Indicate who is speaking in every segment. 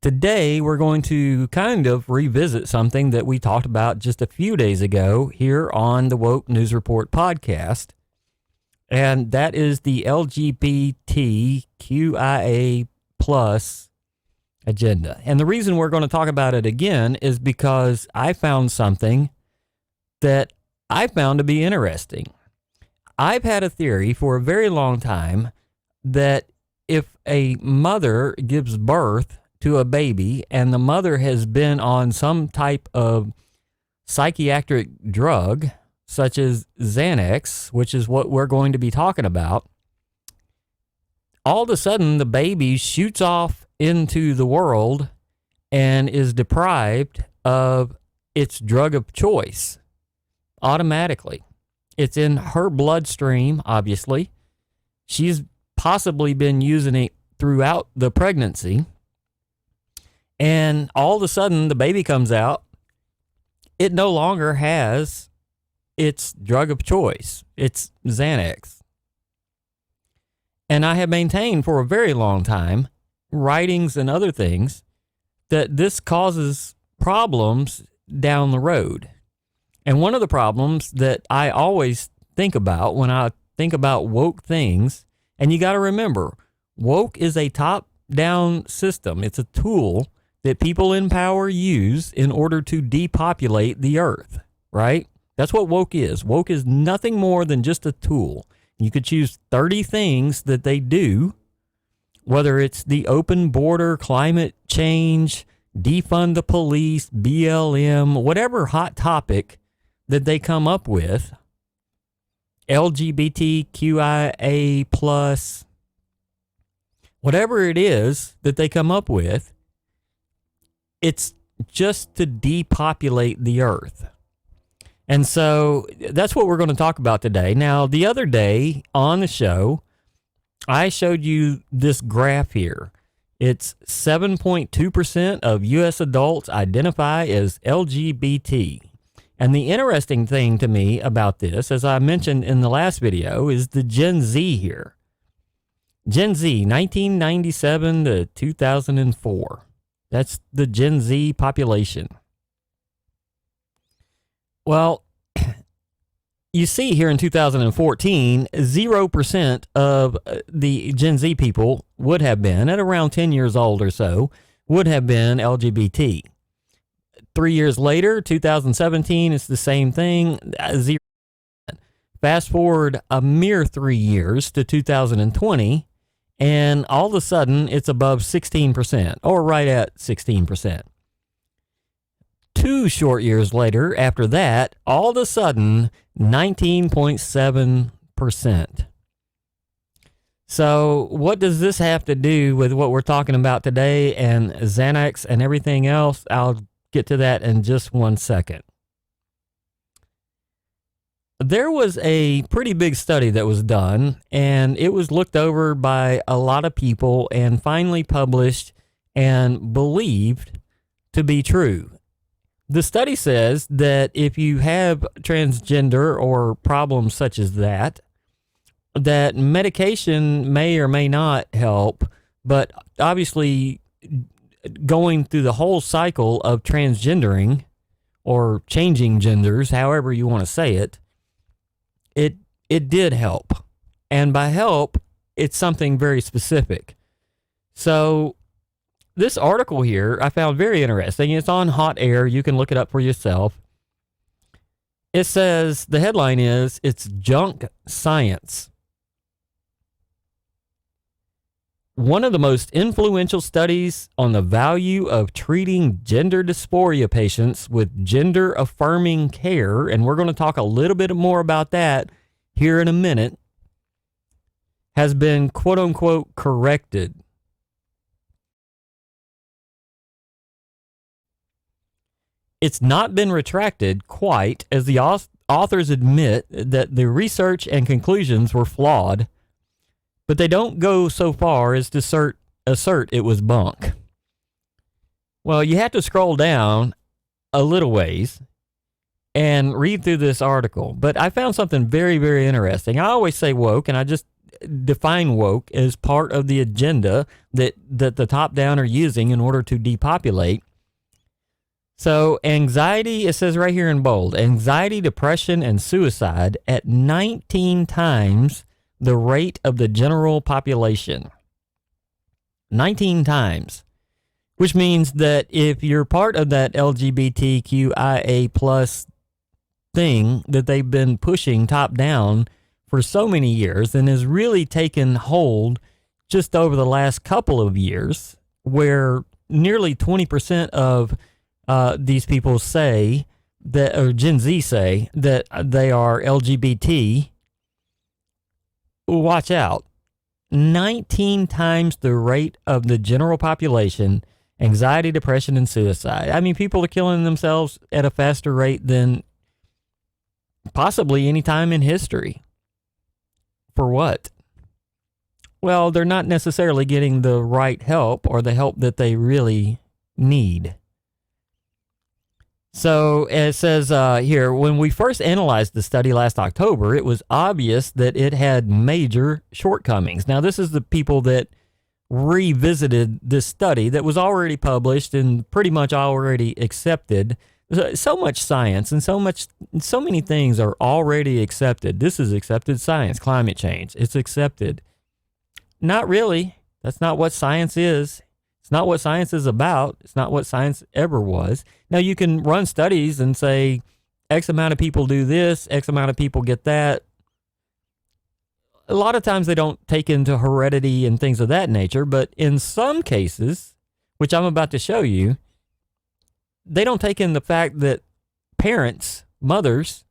Speaker 1: Today, we're going to kind of revisit something that we talked about just a few days ago here on the Woke News Report podcast, and that is the LGBTQIA plus agenda. And the reason we're going to talk about it again is because I found something that I found to be interesting. I've had a theory for a very long time that if a mother gives birth to a baby and the mother has been on some type of psychiatric drug, such as XANAX, which is what we're going to be talking about, all of a sudden the baby shoots off into the world and is deprived of its drug of choice automatically. It's in her bloodstream, obviously. She's possibly been using it throughout the pregnancy. And all of a sudden, the baby comes out. It no longer has its drug of choice. It's XANAX. And I have maintained for a very long time, writings and other things, that this causes problems down the road. And one of the problems that I always think about when I think about woke things, and you got to remember, woke is a top-down system. It's a tool that people in power use in order to depopulate the earth, right? That's what woke is. Woke is nothing more than just a tool. You could choose 30 things that they do, whether it's the open border, climate change, defund the police, BLM, whatever hot topic that they come up with, LGBTQIA plus, whatever it is that they come up with, it's just to depopulate the earth. And so that's what we're going to talk about today. Now, the other day on the show, I showed you this graph here. It's 7.2% of U.S. adults identify as LGBT. And the interesting thing to me about this, as I mentioned in the last video, is the Gen Z here. Gen Z, 1997 to 2004. That's the Gen Z population. Well, you see here in 2014, 0% of the Gen Z people would have been, at around 10 years old or so, would have been LGBT. 3 years later, 2017, it's the same thing, 0%. Fast forward a mere 3 years to 2020, and all of a sudden, it's above 16%, or right at 16%. 2 short years later, after that, all of a sudden, 19.7%. So what does this have to do with what we're talking about today and XANAX and everything else? I'll get to that in just 1 second. There was a pretty big study that was done, and it was looked over by a lot of people and finally published and believed to be true. The study says that if you have transgender or problems such as that medication may or may not help, but obviously going through the whole cycle of transgendering or changing genders, however you want to say it, it did help. And by help, it's something very specific. So this article here I found very interesting. It's on Hot Air. You can look it up for yourself. It says, the headline is, "It's Junk Science." One of the most influential studies on the value of treating gender dysphoria patients with gender-affirming care, and we're going to talk a little bit more about that here in a minute, has been quote-unquote corrected. It's not been retracted quite, as the authors admit that the research and conclusions were flawed, but they don't go so far as to assert it was bunk. Well, you have to scroll down a little ways and read through this article. But I found something very, very interesting. I always say woke, and I just define woke as part of the agenda that the top down are using in order to depopulate. So anxiety, it says right here in bold, anxiety, depression, and suicide at 19 times the rate of the general population. 19 times. Which means that if you're part of that LGBTQIA plus thing that they've been pushing top down for so many years and has really taken hold just over the last couple of years, where nearly 20% of these people say that, or Gen Z say that they are LGBT, watch out. 19 times the rate of the general population, anxiety, depression, and suicide. I mean, people are killing themselves at a faster rate than possibly any time in history. For what? Well, they're not necessarily getting the right help or the help that they really need. So it says here, when we first analyzed the study last October, it was obvious that it had major shortcomings. Now, this is the people that revisited this study that was already published and pretty much already accepted. So much science and so many things are already accepted. This is accepted science, climate change. It's accepted. Not really. That's not what science is. It's not what science is about. It's not what science ever was. Now, you can run studies and say X amount of people do this, X amount of people get that. A lot of times they don't take into heredity and things of that nature, but in some cases, which I'm about to show you, they don't take in the fact that parents, mothers,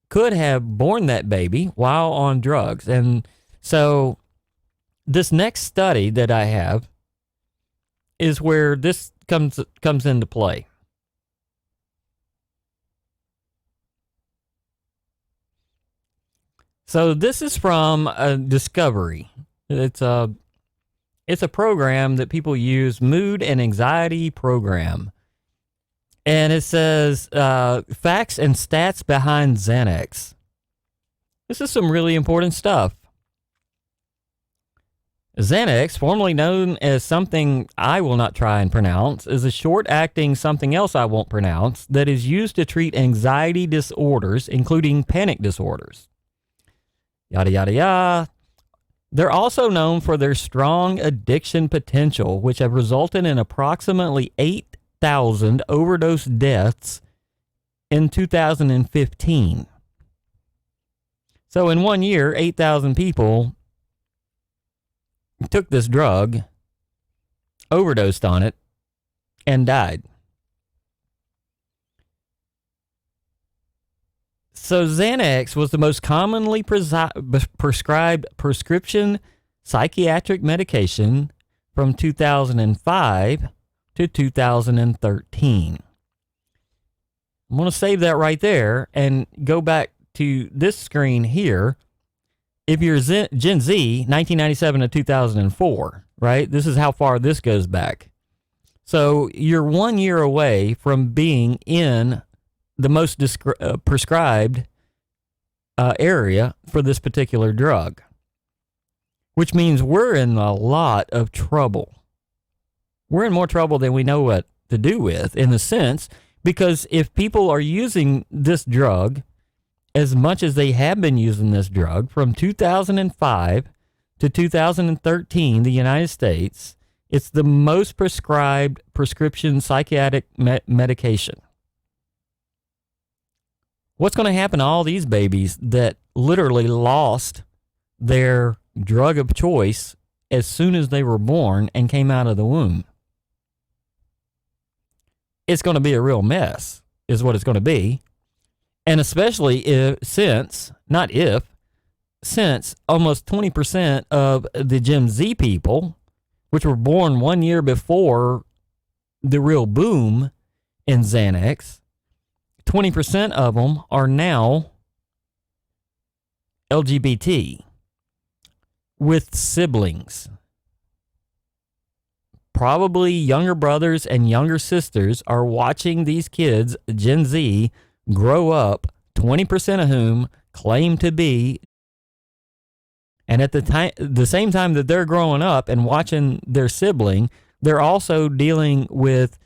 Speaker 1: could have born that baby while on drugs. And so this next study that I have is where this comes into play. So this is from Discovery. It's a program that people use, mood and anxiety program. And it says facts and stats behind XANAX. This is some really important stuff. XANAX, formerly known as something I will not try and pronounce, is a short-acting something else I won't pronounce that is used to treat anxiety disorders, including panic disorders. Yada, yada, yada. They're also known for their strong addiction potential, which have resulted in approximately 8,000 overdose deaths in 2015. So in 1 year, 8,000 people took this drug, overdosed on it, and died. So XANAX was the most commonly prescribed prescription psychiatric medication from 2005 to 2013. I'm going to save that right there and go back to this screen here. If you're Gen Z, 1997 to 2004, right? This is how far this goes back. So you're 1 year away from being in the most prescribed area for this particular drug, which means we're in a lot of trouble. We're in more trouble than we know what to do with, in a sense, because if people are using this drug as much as they have been using this drug from 2005 to 2013, the United States, it's the most prescribed prescription psychiatric medication. What's going to happen to all these babies that literally lost their drug of choice as soon as they were born and came out of the womb? It's going to be a real mess, is what it's going to be. And especially since almost 20% of the Gen Z people, which were born 1 year before the real boom in XANAX, 20% of them are now LGBT with siblings. Probably younger brothers and younger sisters are watching these kids, Gen Z, grow up, 20% of whom claim to be, And at the same time that they're growing up and watching their sibling, they're also dealing with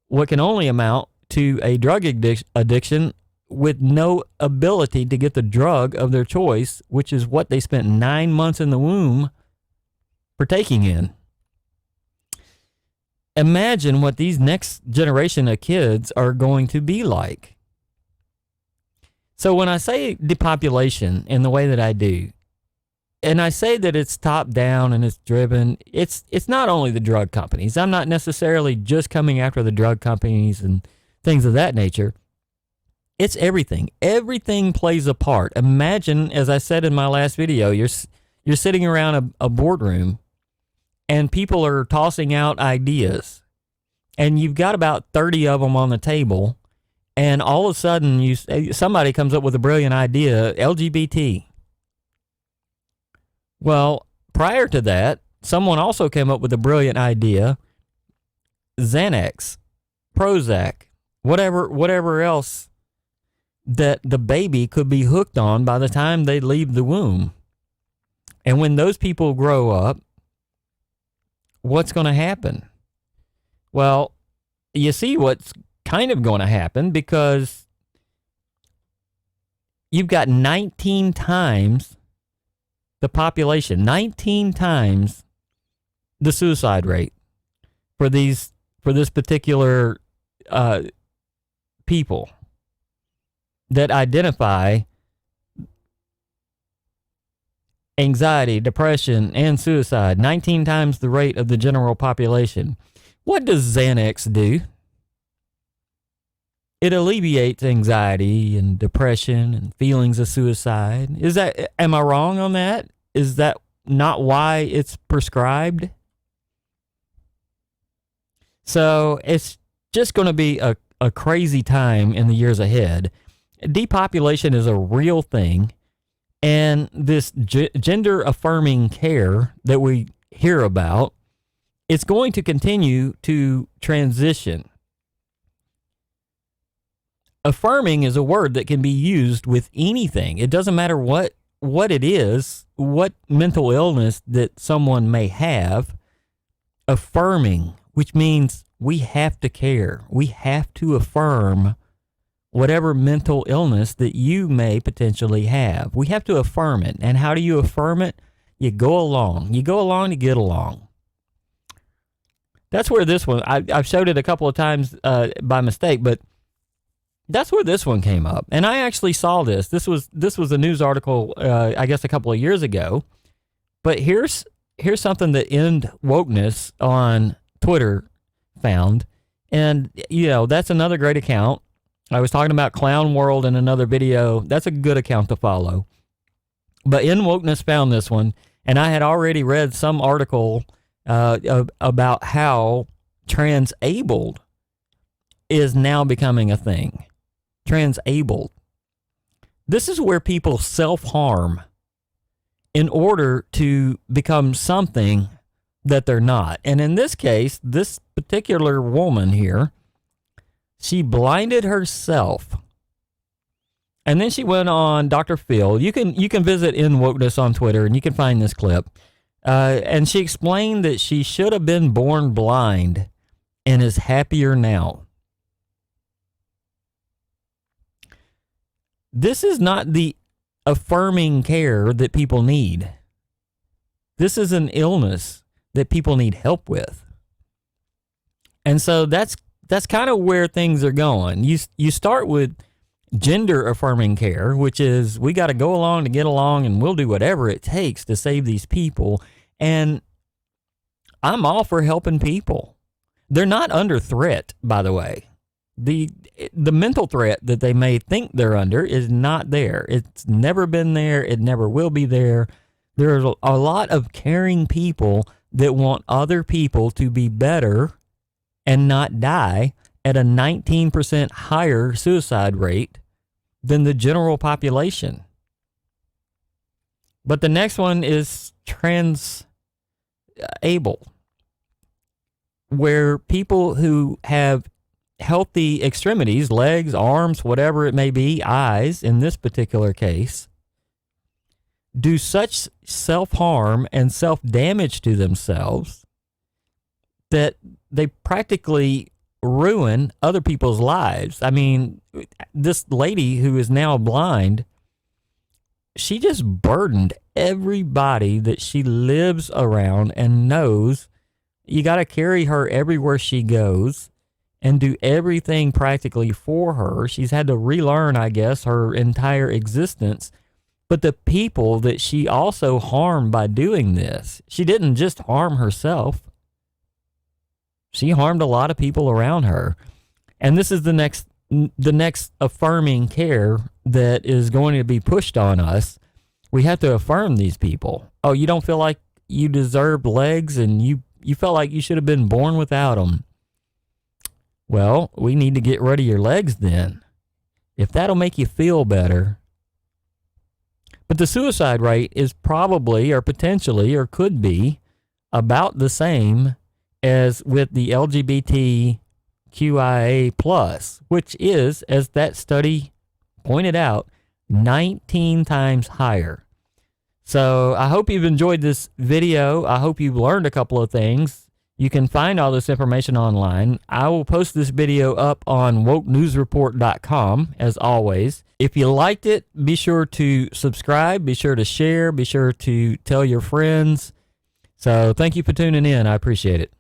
Speaker 1: what can only amount to a drug addiction with no ability to get the drug of their choice, which is what they spent 9 months in the womb partaking in. Imagine what these next generation of kids are going to be like. So when I say depopulation in the way that I do, and I say that it's top down and it's driven, it's not only the drug companies. I'm not necessarily just coming after the drug companies and things of that nature. It's everything. Everything plays a part. Imagine, as I said in my last video, you're sitting around a boardroom and people are tossing out ideas, and you've got about 30 of them on the table, and all of a sudden somebody comes up with a brilliant idea, LGBT. Well, prior to that, someone also came up with a brilliant idea, XANAX, Prozac, whatever else that the baby could be hooked on by the time they leave the womb. And when those people grow up, what's going to happen? Well, you see what's kind of going to happen, because you've got 19 times the population, 19 times the suicide rate for this particular people that identify anxiety, depression, and suicide. 19 times the rate of the general population. What does XANAX do? It alleviates anxiety and depression and feelings of suicide. Am I wrong on that? Is that not why it's prescribed? So it's just going to be a crazy time in the years ahead. Depopulation is a real thing. And this gender affirming care that we hear about, it's going to continue to transition. Affirming is a word that can be used with anything. It doesn't matter what it is, what mental illness that someone may have. Affirming, which means we have to care. We have to affirm whatever mental illness that you may potentially have. We have to affirm it. And how do you affirm it? You go along. You go along to get along. That's where this one, I've showed it a couple of times by mistake, but that's where this one came up. And I actually saw this. This was a news article, I guess a couple of years ago. But here's something that End Wokeness on Twitter found. And, that's another great account. I was talking about Clown World in another video. That's a good account to follow. But End Wokeness found this one. And I had already read some article about how transabled is now becoming a thing. Transabled. This is where people self-harm in order to become something that they're not. And in this case, this particular woman here, she blinded herself. And then she went on Dr. Phil. You can visit End Wokeness on Twitter and you can find this clip. And she explained that she should have been born blind and is happier now. This is not the affirming care that people need. This is an illness that people need help with. And so that's kind of where things are going. You start with gender affirming care, which is we got to go along to get along, and we'll do whatever it takes to save these people. And I'm all for helping people. They're not under threat, by the way. The mental threat that they may think they're under is not there. It's never been there. It never will be there. There's a lot of caring people that want other people to be better and not die at a 19% higher suicide rate than the general population. But the next one is transabled, where people who have healthy extremities, legs, arms, whatever it may be, eyes in this particular case, do such self-harm and self-damage to themselves that they practically ruin other people's lives. I mean, this lady who is now blind, she just burdened everybody that she lives around and knows. You got to carry her everywhere she goes and do everything practically for her. She's had to relearn, I guess, her entire existence. But the people that she also harmed by doing this, she didn't just harm herself. She harmed a lot of people around her. And this is the next affirming care that is going to be pushed on us. We have to affirm these people. Oh, you don't feel like you deserve legs and you felt like you should have been born without them. Well, we need to get rid of your legs then, if that'll make you feel better. But the suicide rate is probably or potentially or could be about the same as with the LGBTQIA plus, which is, as that study pointed out, 19 times higher. So I hope you've enjoyed this video. I hope you've learned a couple of things. You can find all this information online. I will post this video up on wokenewsreport.com as always. If you liked it, be sure to subscribe, be sure to share, be sure to tell your friends. So thank you for tuning in. I appreciate it.